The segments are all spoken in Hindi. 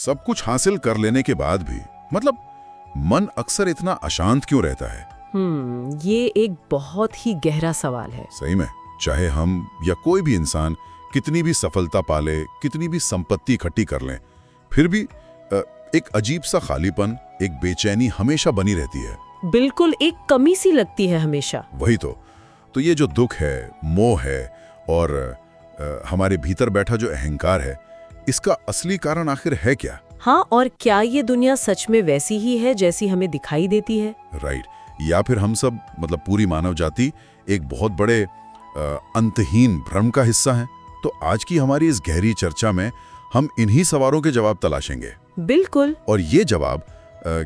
सब कुछ हासिल कर लेने के बाद भी मतलब मन अक्सर इतना अशांत क्यों रहता है? ये एक बहुत ही गहरा सवाल है। सही में, चाहे हम या कोई भी इंसान कितनी भी सफलता पाले, कितनी भी संपत्ति इकट्ठी कर लें, फिर भी एक अजीब सा खालीपन, एक बेचैनी हमेशा बनी रहती है। बिल्कुल, एक कमी सी लगती है हमेशा। वही तो ये जो दुख है, मोह है और हमारे भीतर बैठा जो अहंकार है, इसका असली कारण आखिर है क्या? हाँ, और क्या ये दुनिया सच में वैसी ही है जैसी हमें दिखाई देती है? राइट, या फिर हम सब मतलब पूरी मानव जाति एक बहुत बड़े अंतहीन भ्रम का हिस्सा है? तो आज की हमारी इस गहरी चर्चा में हम इन्हीं सवालों के जवाब तलाशेंगे। बिल्कुल। और ये जवाब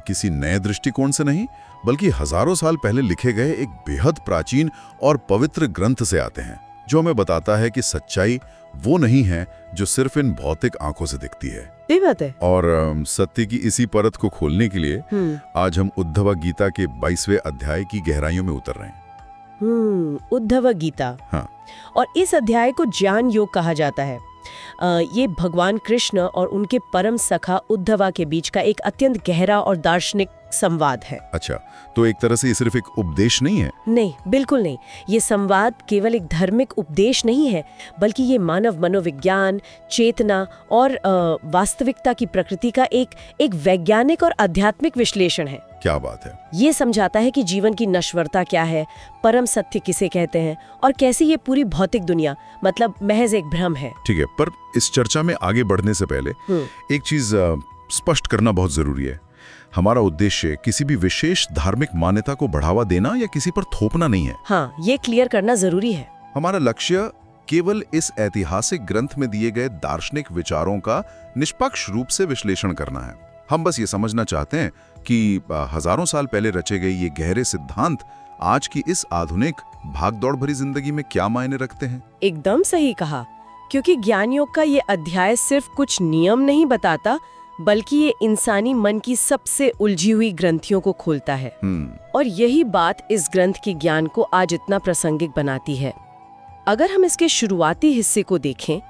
किसी नए दृष्टिकोण से नहीं, बल्कि हजारों साल पहले लिखे गए एक बेहद प्राचीन और पवित्र ग्रंथ से आते हैं, जो हमें बताता है कि सच्चाई वो नहीं है जो सिर्फ इन भौतिक आंखों से दिखती है। सही बात है। और सत्य की इसी परत को खोलने के लिए आज हम उद्धव गीता के 22वें अध्याय की गहराइयों में उतर रहे हैं। उद्धव गीता। हाँ। और इस अध्याय को ज्ञान योग कहा जाता है। ये भगवान कृष्ण और उनके परम सखा उद्धवा के बीच का एक अत्यंत गहरा और दार्शनिक संवाद है। अच्छा, तो एक तरह से ये सिर्फ एक उपदेश नहीं है? नहीं, बिल्कुल नहीं। ये संवाद केवल एक धार्मिक उपदेश नहीं है, बल्कि ये मानव मनोविज्ञान, चेतना और वास्तविकता की प्रकृति का एक वैज्ञानिक और आध्यात्मिक विश्लेषण है। क्या बात है। ये समझाता है कि जीवन की नश्वरता क्या है, परम सत्य किसे कहते हैं और कैसे ये पूरी भौतिक दुनिया मतलब महज एक भ्रम है। ठीक है, पर इस चर्चा में आगे बढ़ने से पहले एक चीज स्पष्ट करना बहुत जरूरी है। हमारा उद्देश्य किसी भी विशेष धार्मिक मान्यता को बढ़ावा देना या किसी पर थोपना नहीं है। हाँ, ये क्लियर करना जरूरी है। हमारा लक्ष्य केवल इस ऐतिहासिक ग्रंथ में दिए गए दार्शनिक विचारों का निष्पक्ष रूप से विश्लेषण करना है। हम बस ये समझना चाहते हैं कि हजारों साल पहले रचे गए ये गहरे सिद्धांत आज की इस आधुनिक भागदौड़ भरी जिंदगी में क्या मायने रखते हैं। एकदम सही कहा, क्योंकि ज्ञान योग का ये अध्याय सिर्फ कुछ नियम नहीं बताता, बल्कि ये इंसानी मन की सबसे उलझी हुई ग्रंथियों को खोलता है। और यही बात इस ग्रंथ के ज्ञान को आज इतना प्रासंगिक बनाती है। अगर हम इसके शुरुआती हिस्से को देखें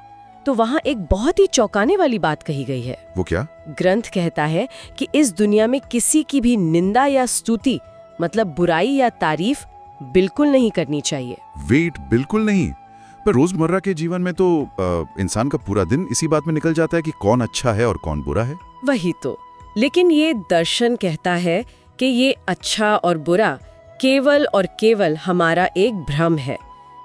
तो वहाँ एक बहुत ही चौंकाने वाली बात कही गई है। वो क्या? ग्रंथ कहता है कि इस दुनिया में किसी की भी निंदा या स्तुति मतलब बुराई या तारीफ बिल्कुल नहीं करनी चाहिए। वेट, बिल्कुल नहीं? पर रोजमर्रा के जीवन में तो इंसान का पूरा दिन इसी बात में निकल जाता है कि कौन अच्छा है और कौन बुरा है। वही तो। लेकिन ये दर्शन कहता है कि ये अच्छा और बुरा केवल और केवल हमारा एक भ्रम है।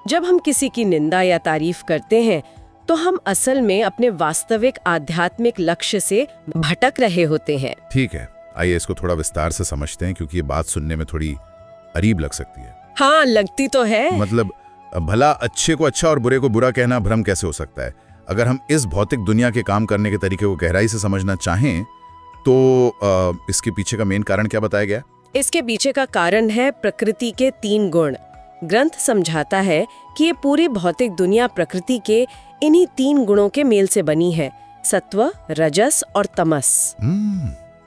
जब हम किसी की निंदा या तारीफ करते हैं तो हम असल में अपने वास्तविक आध्यात्मिक लक्ष्य से भटक रहे होते हैं। ठीक है, आइए इसको थोड़ा विस्तार से समझते हैं, क्योंकि ये बात सुनने में थोड़ी अजीब लग सकती है। हाँ, लगती तो है। मतलब भला अच्छे को अच्छा और बुरे को बुरा कहना भ्रम कैसे हो सकता है? अगर हम इस भौतिक दुनिया के काम करने के तरीके को गहराई से समझना चाहें तो इसके पीछे का मेन कारण क्या बताया गया? इसके पीछे का कारण है प्रकृति के 3 गुण। ग्रंथ समझाता है कि ये पूरी भौतिक दुनिया प्रकृति के इन्हीं 3 गुणों के मेल से बनी है, सत्व, रजस और तमस।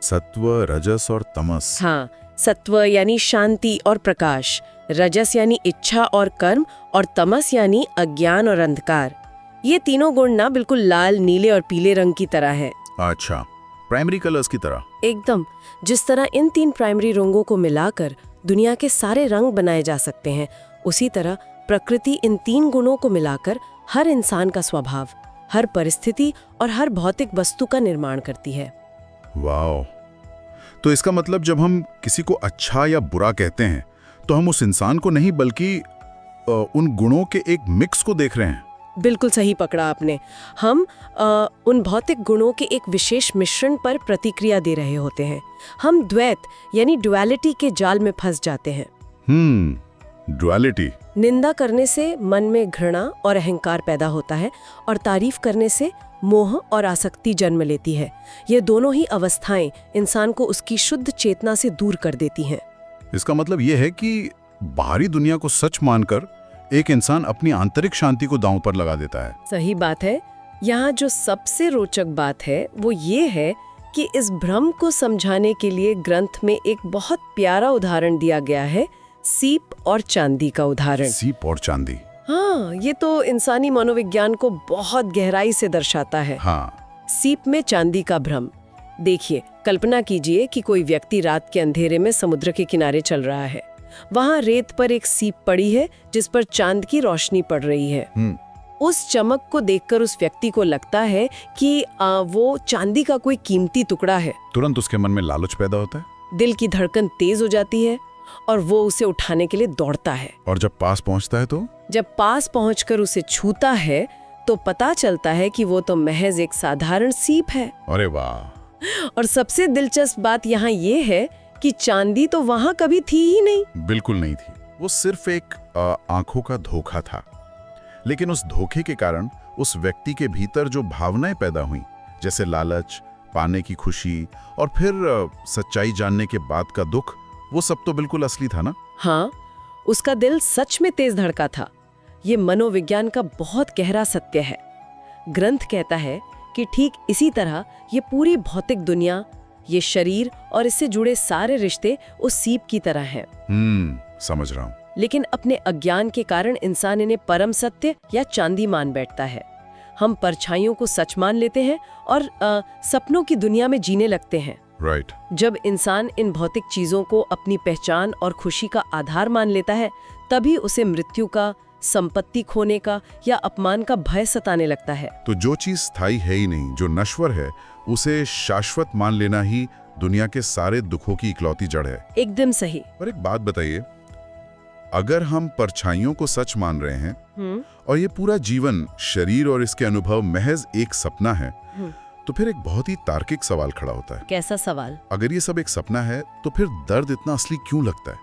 सत्व, रजस और तमस। हाँ, सत्व यानी शांति और प्रकाश, रजस यानी इच्छा और कर्म, और तमस यानी अज्ञान और अंधकार। ये तीनों गुण ना बिल्कुल लाल, नीले और पीले रंग की तरह है। अच्छा, प्राइमरी कलर्स की तरह। एकदम। जिस तरह इन 3 प्राइमरी रंगों को मिलाकर दुनिया के सारे रंग बनाए जा सकते हैं, उसी तरह प्रकृति इन 3 गुणों को मिलाकर हर इंसान का स्वभाव, हर परिस्थिति और हर भौतिक वस्तु का निर्माण करती है। वाओ! तो इसका मतलब जब हम किसी को अच्छा या बुरा कहते हैं तो हम उस इंसान को नहीं बल्कि उन गुणों के एक मिक्स को देख रहे हैं। बिल्कुल सही पकड़ा आपने। हम उन भौतिक गुणों के एक विशेष मिश्रण पर प्रतिक्रिया दे रहे होते हैं। हम द्वैत यानी डुअलिटी के जाल में फंस जाते हैं। डुअलिटी। निंदा करने से मन में घृणा और अहंकार पैदा होता है और तारीफ करने से मोह और आसक्ति जन्म लेती है। ये दोनों ही अवस्थाएं इंसान को उसकी शुद्ध चेतना से दूर कर देती हैं। इसका मतलब ये है कि बाहरी दुनिया को सच मानकर एक इंसान अपनी आंतरिक शांति को दांव पर लगा देता है। सही बात है। यहाँ जो सबसे रोचक बात है वो ये है कि इस भ्रम को समझाने के लिए ग्रंथ में एक बहुत प्यारा उदाहरण दिया गया है, सीप और चांदी का उदाहरण। सीप और चांदी। हाँ, ये तो इंसानी मनोविज्ञान को बहुत गहराई से दर्शाता है। हाँ। सीप में चांदी का भ्रम देखिए, कल्पना कीजिए कि कोई व्यक्ति रात के अंधेरे में समुद्र के किनारे चल रहा है। वहां रेत पर एक सीप पड़ी है जिस पर चांद की रोशनी पड़ रही है। उस चमक को देखकर उस व्यक्ति को लगता है कि वो चांदी का कोई कीमती टुकड़ा है। तुरंत उसके मन में लालच पैदा होता है, दिल की धड़कन तेज हो जाती है और वो उसे उठाने के लिए दौड़ता है। और जब पास पहुंचता है तो जब पास पहुंचकर उसे छूता है तो पता चलता है कि वो तो महज एक साधारण सीप है। अरे वाह! और सबसे दिलचस्प बात यहाँ ये है कि चांदी तो वहां कभी थी ही नहीं। बिल्कुल नहीं थी, वो सिर्फ एक आंखों का धोखा था। लेकिन उस धोखे के कारण उस व्यक्ति के भीतर जो भावनाएं पैदा हुई, जैसे लालच, पाने की खुशी और फिर सच्चाई जानने के बाद का दुख, वो सब तो बिल्कुल असली था ना। हाँ, उसका दिल सच में तेज धड़का था। ये मनोविज्ञान का बहुत गहरा सत्य है। ग्रंथ कहता है कि ठीक इसी तरह ये पूरी भौतिक दुनिया, ये शरीर और इससे जुड़े सारे रिश्ते उस सीप की तरह हैं। समझ रहा हूँ। लेकिन अपने अज्ञान के कारण इंसान इन्हें परम सत्य या चांदी मान बैठता है। हम परछाइयों को सच मान लेते हैं और सपनों की दुनिया में जीने लगते हैं। राइट। जब इंसान इन भौतिक चीजों को अपनी पहचान और खुशी का आधार मान लेता है, तभी उसे मृत्यु का, संपत्ति खोने का या अपमान का भय सताने लगता है। तो जो चीज स्थायी है ही नहीं, जो नश्वर है, उसे शाश्वत मान लेना ही दुनिया के सारे दुखों की इकलौती जड़ है। एकदम सही। पर एक बात बताइए, अगर हम परछाइयों को सच मान रहे हैं और ये पूरा जीवन, शरीर और इसके अनुभव महज एक सपना है, तो फिर एक बहुत ही तार्किक सवाल खड़ा होता है। कैसा सवाल? अगर ये सब एक सपना है तो फिर दर्द इतना असली क्यों लगता है?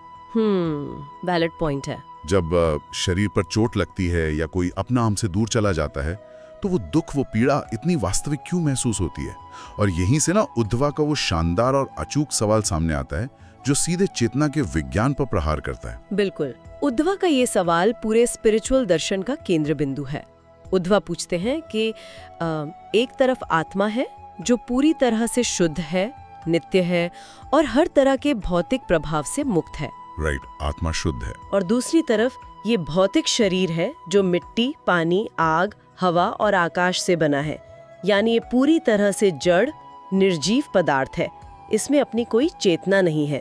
वैलिड पॉइंट है। जब शरीर पर चोट लगती है या कोई अपना हमसे दूर चला जाता है, तो वो दुख, वो पीड़ा इतनी वास्तविक क्यों महसूस होती है? और यहीं से ना उद्धवा का वो शानदार और अचूक सवाल सामने आता है, जो सीधे चेतना के विज्ञान पर प्रहार करता है। बिल्कुल, उद्धवा का ये सवाल पूरे स्पिरिचुअल दर्शन का केंद्र बिंदु है। उद्धवा पूछते हैं कि एक तरफ आत्मा है जो पूरी तरह से शुद्ध है, नित्य है और हर तरह के भौतिक प्रभाव से मुक्त है। राइट, आत्मा शुद्ध है। और दूसरी तरफ ये भौतिक शरीर है जो मिट्टी, पानी, आग, हवा और आकाश से बना है। यानी ये पूरी तरह से जड़, निर्जीव पदार्थ है। इसमें अपनी कोई चेतना नहीं है।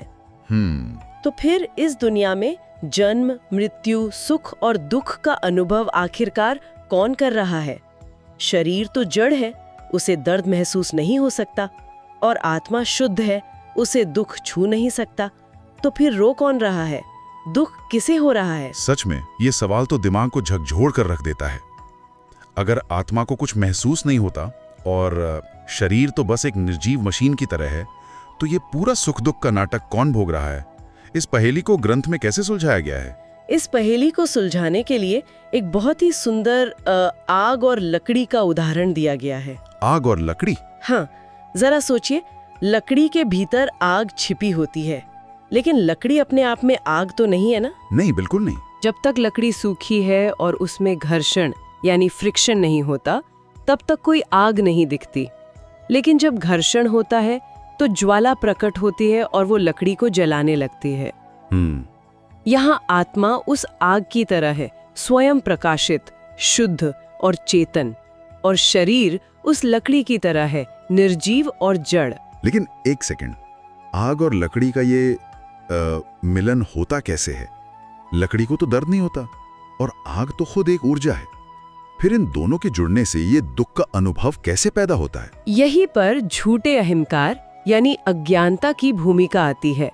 तो फिर इस दुनिया में जन्म, मृत्यु, सुख और दुख का अनुभव आखिरकार कौन कर रहा है? शरीर तो जड़ है, उसे दर्द महसूस नहीं हो सकता, और आत्मा शुद्ध है, उसे दुख छू नहीं सकता। तो फिर रो कौन रहा है? दुख किसे हो रहा है? सच में ये सवाल तो दिमाग को झकझोर कर रख देता है। अगर आत्मा को कुछ महसूस नहीं होता और शरीर तो बस एक निर्जीव मशीन की तरह है, तो ये पूरा सुख दुख का नाटक कौन भोग रहा है? इस पहेली को ग्रंथ में कैसे सुलझाया गया है? इस पहेली को सुलझाने के लिए एक बहुत ही सुंदर आग और लकड़ी का उदाहरण दिया गया है। आग और लकड़ी? हाँ, जरा सोचिए, लकड़ी के भीतर आग छिपी होती है, लेकिन लकड़ी अपने आप में आग तो नहीं है ना? नहीं, बिल्कुल नहीं। जब तक लकड़ी सूखी है और उसमें घर्षण यानी फ्रिक्शन नहीं होता, तब तक कोई आग नहीं दिखती। लेकिन जब घर्षण होता है तो ज्वाला प्रकट होती है और वो लकड़ी को जलाने लगती है। यहाँ आत्मा उस आग की तरह है, स्वयं प्रकाशित, शुद्ध और चेतन, और शरीर उस लकड़ी की तरह है, निर्जीव और जड़। लेकिन एक सेकंड, आग और लकड़ी का ये मिलन होता कैसे है? लकड़ी को तो दर्द नहीं होता और आग तो खुद एक ऊर्जा है। फिर इन दोनों के जुड़ने से ये दुख का अनुभव कैसे पैदा होता है? यहीं पर झूठे अहंकार यानी अज्ञानता की भूमिका आती है।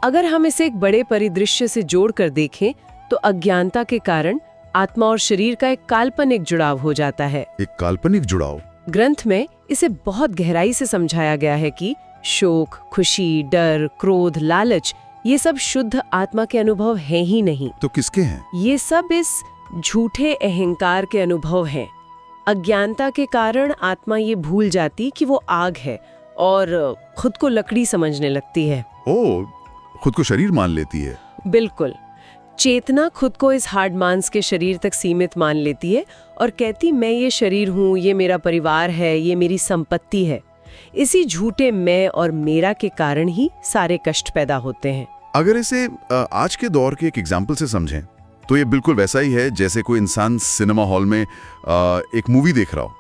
अगर हम इसे एक बड़े परिदृश्य से जोड़कर देखें तो अज्ञानता के कारण आत्मा और शरीर का एक काल्पनिक जुड़ाव हो जाता है। एक काल्पनिक जुड़ाव? ग्रंथ में इसे बहुत गहराई से समझाया गया है कि शोक, खुशी, डर, क्रोध, लालच, ये सब शुद्ध आत्मा के अनुभव हैं ही नहीं। तो किसके हैं? ये सब इस झूठे अहंकार के अनुभव हैं। अज्ञानता के कारण आत्मा ये भूल जाती कि वो आग है और खुद को लकड़ी समझने लगती है। ओह, खुद को शरीर मान लेती है। बिल्कुल, चेतना खुद को इस हार्ड मांस के शरीर तक सीमित मान लेती है और कहती मैं ये शरीर हूँ, ये मेरा परिवार है, ये मेरी संपत्ति है। इसी झूठे मैं और मेरा के कारण ही सारे कष्ट पैदा होते हैं। अगर इसे आज के दौर के एक एग्जाम्पल से समझें तो ये बिल्कुल वैसा ही है जैसे कोई इंसान सिनेमा हॉल में एक मूवी देख रहा हो।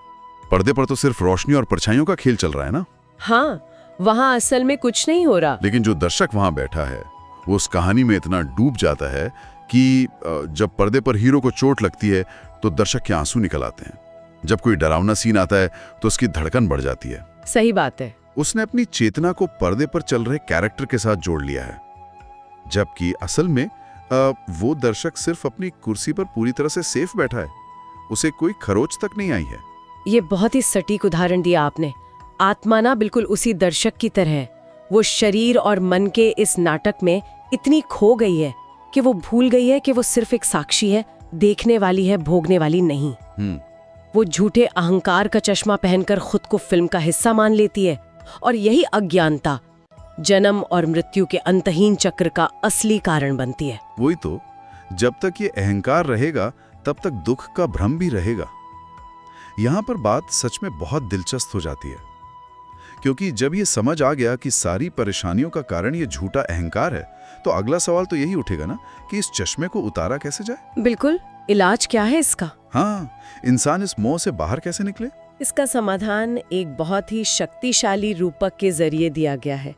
पर्दे पर तो सिर्फ रोशनी और परछाइयों का खेल चल रहा है ना? हाँ, वहाँ असल में कुछ नहीं हो रहा। लेकिन जो दर्शक वहां बैठा है वो उस कहानी में इतना डूब जाता है कि जब पर्दे पर हीरो को चोट लगती है तो दर्शक के आंसू निकल आते हैं। जब कोई डरावना सीन आता है तो उसकी धड़कन बढ़ जाती है। सही बात है। उसने अपनी चेतना को पर्दे पर चल रहे कैरेक्टर के साथ जोड़ लिया है, जबकि असल में वो दर्शक सिर्फ अपनी कुर्सी पर पूरी तरह से सेफ बैठा है, उसे कोई खरोच तक नहीं आई है। ये बहुत ही सटीक उदाहरण दिया आपने। आत्मा ना बिल्कुल उसी दर्शक की तरह है। वो शरीर और मन के इस नाटक में इतनी खो गई है कि वो भूल गई है कि वो सिर्फ एक साक्षी है, देखने वाली है, भोगने वाली नहीं। वो झूठे अहंकार का चश्मा पहनकर खुद को फिल्म का हिस्सा मान लेती है, और यही अज्ञानता जन्म और मृत्यु के अंतहीन चक्र का असली कारण बनती है। वही तो, जब तक ये अहंकार रहेगा तब तक दुख का भ्रम भी रहेगा। यहाँ पर बात सच में बहुत दिलचस्प हो जाती है, क्योंकि जब ये समझ आ गया कि सारी परेशानियों का कारण ये झूठा अहंकार है, तो अगला सवाल तो यही उठेगा ना कि इस चश्मे को उतारा कैसे जाए। बिल्कुल, इलाज क्या है इसका? हाँ, इंसान इस मोह से बाहर कैसे निकले? इसका समाधान एक बहुत ही शक्तिशाली रूपक के जरिए दिया गया है।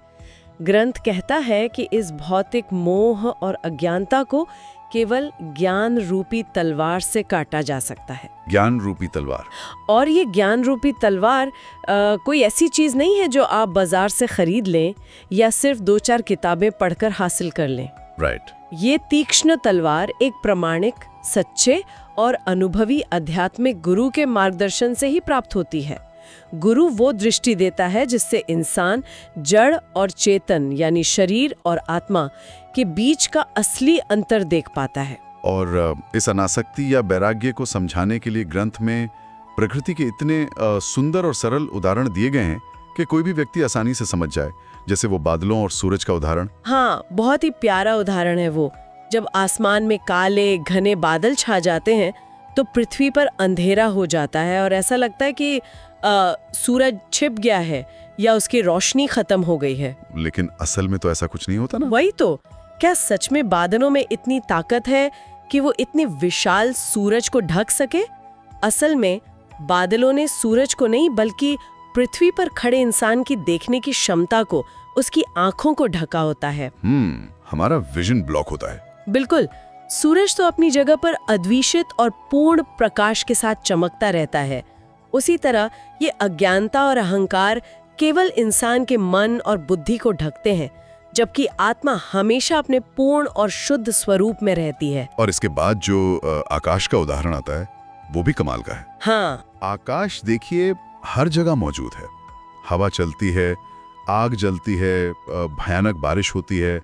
ग्रंथ कहता है कि इस भौतिक मोह और अज्ञानता को केवल ज्ञान रूपी तलवार से काटा जा सकता है। ज्ञान रूपी तलवार? और ये ज्ञान रूपी तलवार कोई ऐसी चीज नहीं है जो आप बाजार से खरीद लें या सिर्फ 2-4 किताबें पढ़कर हासिल कर लें। राइट। ये तीक्ष्ण तलवार एक प्रामाणिक, सच्चे और अनुभवी आध्यात्मिक गुरु के मार्गदर्शन से ही प्राप्त होती है। गुरु वो दृष्टि देता है जिससे इंसान जड़ और चेतन यानी शरीर और आत्मा के बीच का असली अंतर देख पाता है। और इस अनासक्ति या वैराग्य को समझाने के लिए ग्रंथ में प्रकृति के इतने सुंदर और सरल उदाहरण दिए गए हैं कि कोई भी व्यक्ति आसानी से समझ जाए, जैसे वो बादलों और सूरज का उदाहरण। हाँ, बहुत ही प्यारा उदाहरण है वो। जब आसमान में काले घने बादल छा जाते हैं तो पृथ्वी पर अंधेरा हो जाता है और ऐसा लगता है कि सूरज छिप गया है या उसकी रोशनी खत्म हो गई है। लेकिन असल में तो ऐसा कुछ नहीं होता ना। वही तो, क्या सच में बादलों में इतनी ताकत है कि वो इतने विशाल सूरज को ढक सके? असल में बादलों ने सूरज को नहीं बल्कि पृथ्वी पर खड़े इंसान की देखने की क्षमता को, उसकी आंखों को ढका होता है। हमारा विजन ब्लॉक होता है। बिल्कुल, सूरज तो अपनी जगह पर अद्विषित और पूर्ण प्रकाश के साथ चमकता रहता है। उसी तरह ये अज्ञानता और अहंकार केवल इंसान के मन और बुद्धि को ढकते हैं, जबकि आत्मा हमेशा अपने पूर्ण और शुद्ध स्वरूप में रहती है। और इसके बाद जो आकाश का उदाहरण आता है वो भी कमाल का है। हाँ, आकाश देखिए हर जगह मौजूद है। हवा चलती है, आग जलती है, भयानक बारिश होती है।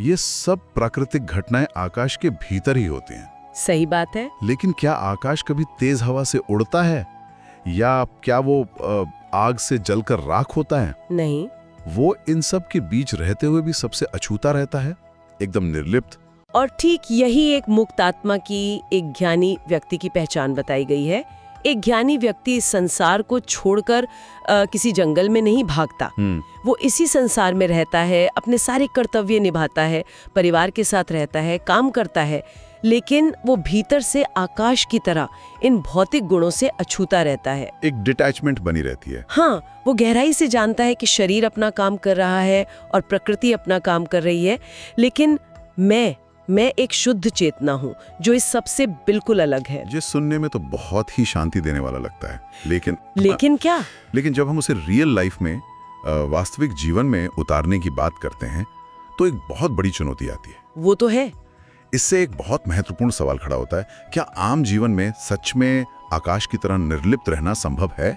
ये सब प्राकृतिक घटनाएं आकाश के भीतर ही होती हैं। सही बात है। लेकिन क्या आकाश कभी तेज हवा से उड़ता है, या क्या वो आग से जलकर राख होता है? नहीं, वो इन सब के बीच रहते हुए भी सबसे अछूता रहता है, एकदम निर्लिप्त। और ठीक यही एक मुक्त आत्मा की, एक ज्ञानी व्यक्ति की पहचान बताई गई है। एक ज्ञानी व्यक्ति इस संसार को छोड़कर किसी जंगल में नहीं भागता। वो इसी संसार में रहता है, अपने सारे कर्तव्य निभाता है, परिवार के साथ रहता है, काम करता है, लेकिन वो भीतर से आकाश की तरह इन भौतिक गुणों से अछूता रहता है। एक डिटैचमेंट बनी रहती है। हाँ, वो गहराई से जानता है कि शरीर अपना काम कर रहा है और प्रकृति अपना काम कर रही है, लेकिन मैं एक शुद्ध चेतना हूँ जो इस सबसे बिल्कुल अलग है। जो सुनने में तो बहुत ही शांति देने वाला लगता है, लेकिन क्या? लेकिन जब हम उसे रियल लाइफ में, वास्तविक जीवन में उतारने की बात करते हैं तो एक बहुत बड़ी चुनौती आती है। वो तो है। इससे एक बहुत महत्वपूर्ण सवाल खड़ा होता है, क्या आम जीवन में सच में आकाश की तरह निर्लिप्त रहना संभव है?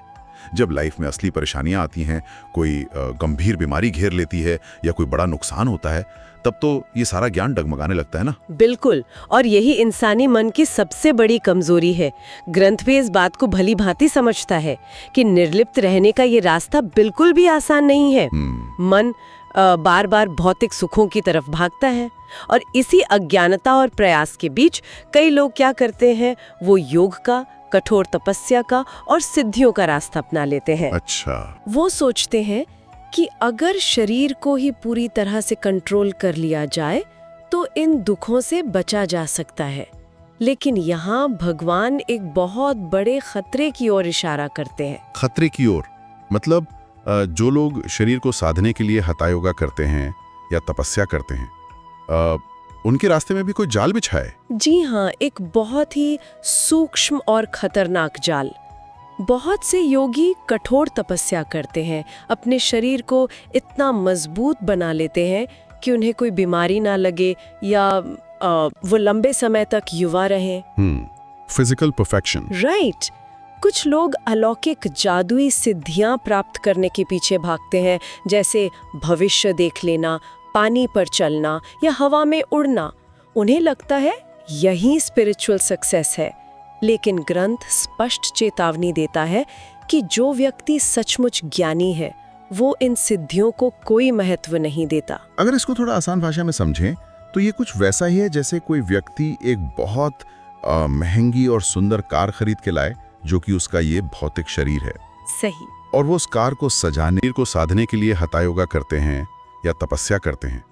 जब लाइफ में असली परेशानियां आती हैं, कोई गंभीर बीमारी घेर लेती है या कोई बड़ा नुकसान होता है, तब तो ये सारा ज्ञान डगमगाने लगता है ना। बिल्कुल, और यही इंसानी मन की सबसे बड़ी कमजोरी है। ग्रंथ भी इस बात को भली भांति समझता है कि निर्लिप्त रहने का ये रास्ता बिल्कुल भी आसान नहीं है। मन बार बार भौतिक सुखों की तरफ भागता है, और इसी अज्ञानता और प्रयास के बीच कई लोग क्या करते हैं, वो योग का, कठोर तपस्या का और सिद्धियों का रास्ता अपना लेते हैं। अच्छा। वो सोचते हैं कि अगर शरीर को ही पूरी तरह से कंट्रोल कर लिया जाए तो इन दुखों से बचा जा सकता है। लेकिन यहाँ भगवान एक बहुत बड़े खतरे की ओर इशारा करते हैं। खतरे की ओर? मतलब जो लोग शरीर को साधने के लिए हठा योगा करते हैं या तपस्या करते हैं, उनके रास्ते में भी कोई जाल बिछा है? जी हाँ, एक बहुत ही सूक्ष्म और खतरनाक जाल। बहुत से योगी कठोर तपस्या करते हैं, अपने शरीर को इतना मजबूत बना लेते हैं कि उन्हें कोई बीमारी ना लगे या वो लंबे समय तक युवा रहें। Physical perfection. राइट। कुछ लोग अलौकिक जादुई सिद्धियां प्राप्त करने के पीछे भागते हैं, जैसे भविष्य देख लेना, पानी पर चलना या हवा में उड़ना। उन्हें लगता है यही स्पिरिचुअल सक्सेस है, लेकिन ग्रंथ स्पष्ट चेतावनी देता है कि जो व्यक्ति सचमुच ज्ञानी है वो इन सिद्धियों को कोई महत्व नहीं देता। अगर इसको थोड़ा आसान भाषा में समझें तो ये कुछ वैसा ही है जैसे कोई व्यक्ति एक बहुत महंगी और सुंदर कार खरीद के लाए, जो कि उसका ये भौतिक शरीर है। सही। और वो उस कार को सजाने को साधने के लिए हठा योगा करते हैं या तपस्या करते हैं,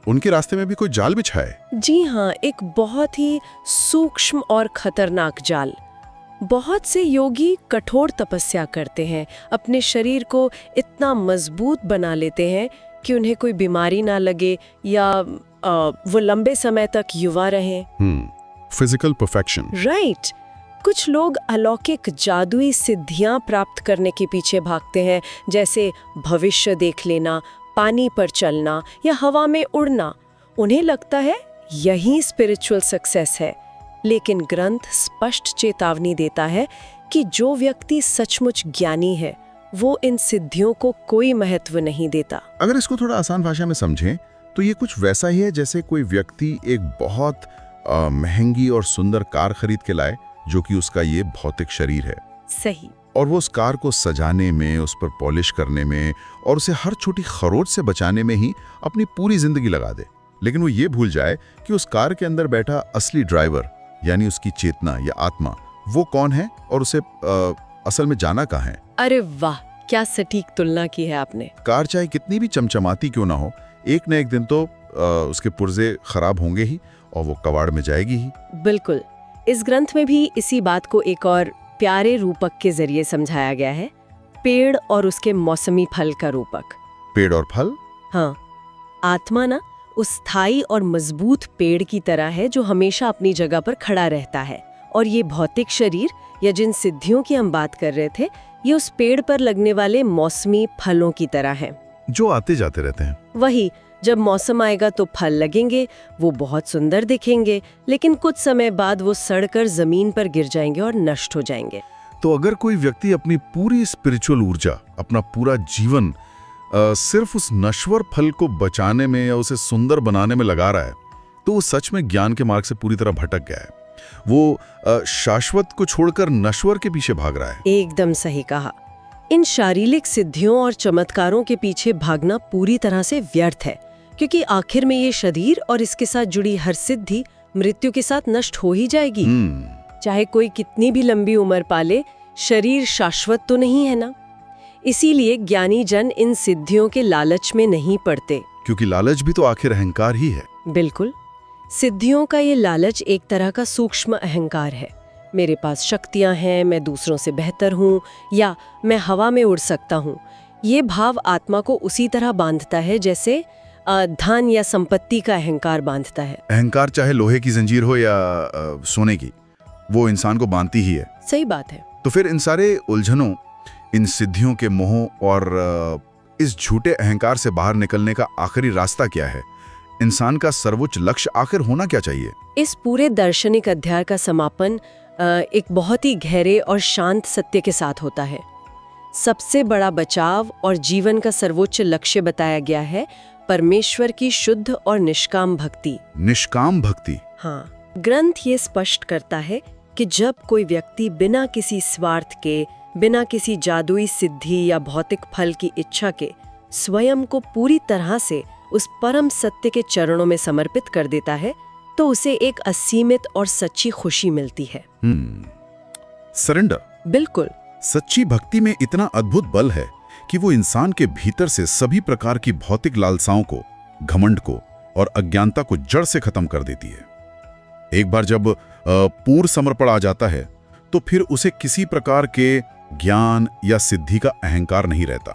उनके रास्ते में भी कोई जाल बिछा है? जी हाँ, एक बहुत ही सूक्ष्म और खतरनाक जाल। बहुत से योगी कठोर तपस्या करते हैं, अपने शरीर को इतना मजबूत बना लेते हैं कि उन्हें कोई बीमारी ना लगे या वो लंबे समय तक युवा रहें। Physical perfection. राइट। कुछ लोग अलौकिक जादुई सिद्धियां प्राप्त करने के पीछे भागते हैं, जैसे भविष्य देख लेना, पानी पर चलना या हवा में उड़ना। उन्हें लगता है यही स्पिरिचुअल सक्सेस है, लेकिन ग्रंथ स्पष्ट चेतावनी देता है कि जो व्यक्ति सचमुच ज्ञानी है वो इन सिद्धियों को कोई महत्व नहीं देता। अगर इसको थोड़ा आसान भाषा में समझें तो ये कुछ वैसा ही है जैसे कोई व्यक्ति एक बहुत महंगी और सुंदर कार खरीद के लाए, जो कि उसका ये भौतिक शरीर है। सही। और वो उस कार को सजाने में, उस पर पॉलिश करने में और उसे हर छोटी खरोच से बचाने में ही अपनी पूरी जिंदगी लगा दे, लेकिन वो ये भूल जाए कि उस कार के अंदर बैठा असली ड्राइवर, यानी उसकी चेतना या आत्मा, वो कौन है और उसे असल में जाना कहाँ है। अरे वाह, क्या सटीक तुलना की है आपने। कार चाहे कितनी भी चमचमाती क्यों ना हो, एक न एक दिन तो उसके पुर्जे खराब होंगे ही और वो कबाड़ में जाएगी ही। बिल्कुल। इस ग्रंथ में भी इसी बात को एक और प्यारे रूपक के जरिए समझाया गया है, पेड़ और उसके मौसमी फल का रूपक। पेड़ और फल? हाँ, आत्मा ना उस स्थायी और मजबूत पेड़ की तरह है जो हमेशा अपनी जगह पर खड़ा रहता है, और ये भौतिक शरीर या जिन सिद्धियों की हम बात कर रहे थे, ये उस पेड़ पर लगने वाले मौसमी फलों की तरह हैं, जो आते जाते रहते हैं। वही, जब मौसम आएगा तो फल लगेंगे, वो बहुत सुंदर दिखेंगे, लेकिन कुछ समय बाद वो सड़कर जमीन पर गिर जाएंगे और नष्ट हो जाएंगे। तो अगर कोई व्यक्ति अपनी पूरी स्पिरिचुअल ऊर्जा, अपना पूरा जीवन सिर्फ उस नश्वर फल को बचाने में या उसे सुंदर बनाने में लगा रहा है, तो वो सच में ज्ञान के मार्ग से पूरी तरह भटक गया है। वो शाश्वत को छोड़कर नश्वर के पीछे भाग रहा है। एकदम सही कहा। इन शारीरिक सिद्धियों और चमत्कारों के पीछे भागना पूरी तरह से व्यर्थ है, क्योंकि आखिर में ये शरीर और इसके साथ जुड़ी हर सिद्धि मृत्यु के साथ नष्ट हो ही जाएगी। चाहे कोई कितनी भी लंबी उम्र पाले, शरीर शाश्वत तो नहीं है ना। इसीलिए ज्ञानी जन इन सिद्धियों के लालच में नहीं पड़ते, क्योंकि लालच भी तो आखिर अहंकार ही है। बिल्कुल। सिद्धियों का ये लालच एक तरह का सूक्ष्म अहंकार है। मेरे पास शक्तियां हैं, मैं दूसरों से बेहतर हूँ, या मैं हवा में उड़ सकता हूँ। ये भाव आत्मा को उसी तरह बांधता है जैसे धन या संपत्ति का अहंकार बांधता है। अहंकार चाहे लोहे की जंजीर हो या सोने की, वो इंसान को बांधती ही है। सही बात है। तो फिर इन सारे उलझनों, इन सिद्धियों के मोह और इस झूठे अहंकार से बाहर निकलने का आखिरी रास्ता क्या है? इंसान का सर्वोच्च लक्ष्य आखिर होना क्या चाहिए? इस पूरे दार्शनिक अध्याय का समापन एक बहुत ही गहरे और शांत सत्य के साथ होता है। सबसे बड़ा बचाव और जीवन का सर्वोच्च लक्ष्य बताया गया है परमेश्वर की शुद्ध और निष्काम भक्ति। निष्काम भक्ति? हाँ, ग्रंथ ये स्पष्ट करता है कि जब कोई व्यक्ति बिना किसी स्वार्थ के, बिना किसी जादुई सिद्धि या भौतिक फल की इच्छा के स्वयं को पूरी तरह से उस परम सत्य के चरणों में समर्पित कर देता है, तो उसे एक असीमित और सच्ची खुशी मिलती है। सरेंडर। बिल्कुल। सच्ची भक्ति में इतना अद्भुत बल है कि वो इंसान के भीतर से सभी प्रकार की भौतिक लालसाओं को, घमंड को और अज्ञानता को जड़ से खत्म कर देती है। एक बार जब पूर्ण समर्पण आ जाता है, तो फिर उसे किसी प्रकार के ज्ञान या सिद्धि का अहंकार नहीं रहता,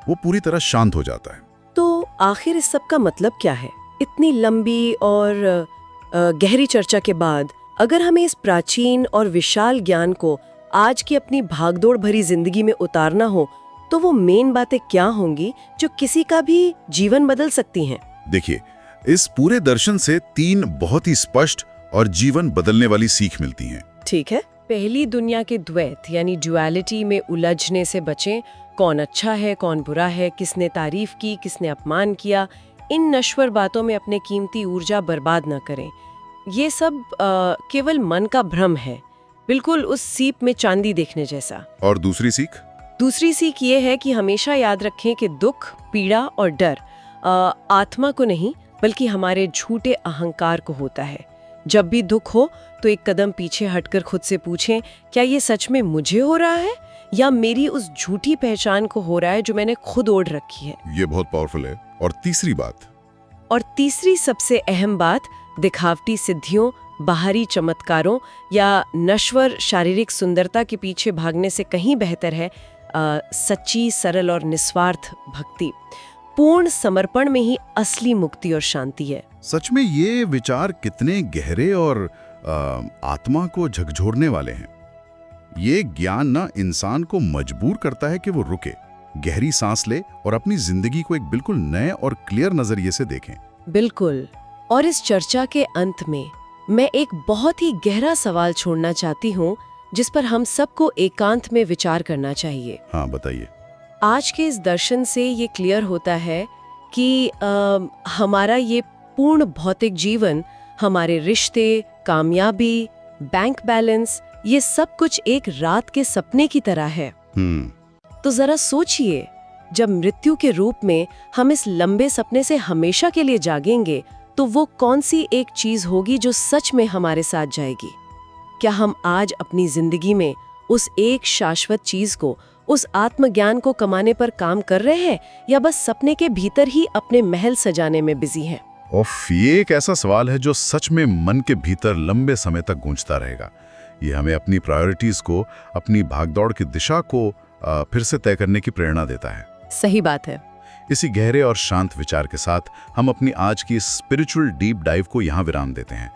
वो पूरी तरह शांत हो जाता है। तो आखिर इस सब का मतलब क्या है? इतनी लंबी और गहरी चर्चा के बाद अगर हमें इस प्राचीन और विशाल ज्ञान को आज की अपनी भागदौड़ भरी जिंदगी में उतारना हो, तो वो मेन बातें क्या होंगी जो किसी का भी जीवन बदल सकती हैं? देखिए, इस पूरे दर्शन से 3 बहुत ही स्पष्ट और जीवन बदलने वाली सीख मिलती हैं। ठीक है। पहली, दुनिया के द्वैत यानी ड्युअलिटी में उलझने से बचें। कौन अच्छा है, कौन बुरा है, किसने तारीफ की, किसने अपमान किया, इन नश्वर बातों में अपने कीमती ऊर्जा बर्बाद न करें। ये सब केवल मन का भ्रम है, बिल्कुल उस सीप में चांदी देखने जैसा। और दूसरी सीख? दूसरी सीख ये है कि हमेशा याद रखें कि दुख, पीड़ा और डर आत्मा को नहीं बल्कि हमारे झूठे अहंकार को होता है। जब भी दुख हो तो एक कदम पीछे हटकर खुद से पूछें, क्या ये सच में मुझे हो रहा है या मेरी उस झूठी पहचान को हो रहा है जो मैंने खुद ओढ़ रखी है? ये बहुत पावरफुल है। और तीसरी बात? और तीसरी सबसे अहम बात, दिखावटी सिद्धियों, बाहरी चमत्कारों या नश्वर शारीरिक सुंदरता के पीछे भागने से कहीं बेहतर है सच्ची, सरल और निस्वार्थ भक्ति। पूर्ण समर्पण में ही असली मुक्ति और शांति है। सच में ये विचार कितने गहरे और आत्मा को झकझोरने वाले हैं। ये ज्ञान ना इंसान को मजबूर करता है कि वो रुके, गहरी सांस ले और अपनी जिंदगी को एक बिल्कुल नए और क्लियर नजरिए से देखें। बिल्कुल। और इस चर्चा के अंत में मैं एक बहुत ही गहरा सवाल छोड़ना चाहती हूँ जिस पर हम सबको एकांत में विचार करना चाहिए। हाँ, बताइए। आज के इस दर्शन से ये क्लियर होता है कि हमारा ये पूर्ण भौतिक जीवन, हमारे रिश्ते, कामयाबी, बैंक बैलेंस, ये सब कुछ एक रात के सपने की तरह है। तो जरा सोचिए, जब मृत्यु के रूप में हम इस लंबे सपने से हमेशा के लिए जागेंगे तो वो कौन सी एक चीज होगी जो सच में हमारे साथ जाएगी? क्या हम आज अपनी जिंदगी में उस एक शाश्वत चीज को, उस आत्मज्ञान को कमाने पर काम कर रहे हैं या बस सपने के भीतर ही अपने महल सजाने में बिजी हैं? ये एक ऐसा सवाल है जो सच में मन के भीतर लंबे समय तक गूंजता रहेगा। ये हमें अपनी प्रायोरिटीज को, अपनी भागदौड़ की दिशा को फिर से तय करने की प्रेरणा देता है। सही बात है। इसी गहरे और शांत विचार के साथ हम अपनी आज की स्पिरिचुअल डीप डाइव को यहाँ विराम देते हैं।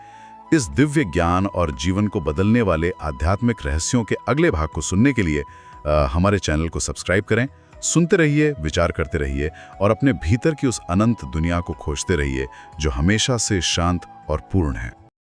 इस दिव्य ज्ञान और जीवन को बदलने वाले आध्यात्मिक रहस्यों के अगले भाग को सुनने के लिए हमारे चैनल को सब्सक्राइब करें। सुनते रहिए, विचार करते रहिए और अपने भीतर की उस अनंत दुनिया को खोजते रहिए जो हमेशा से शांत और पूर्ण है।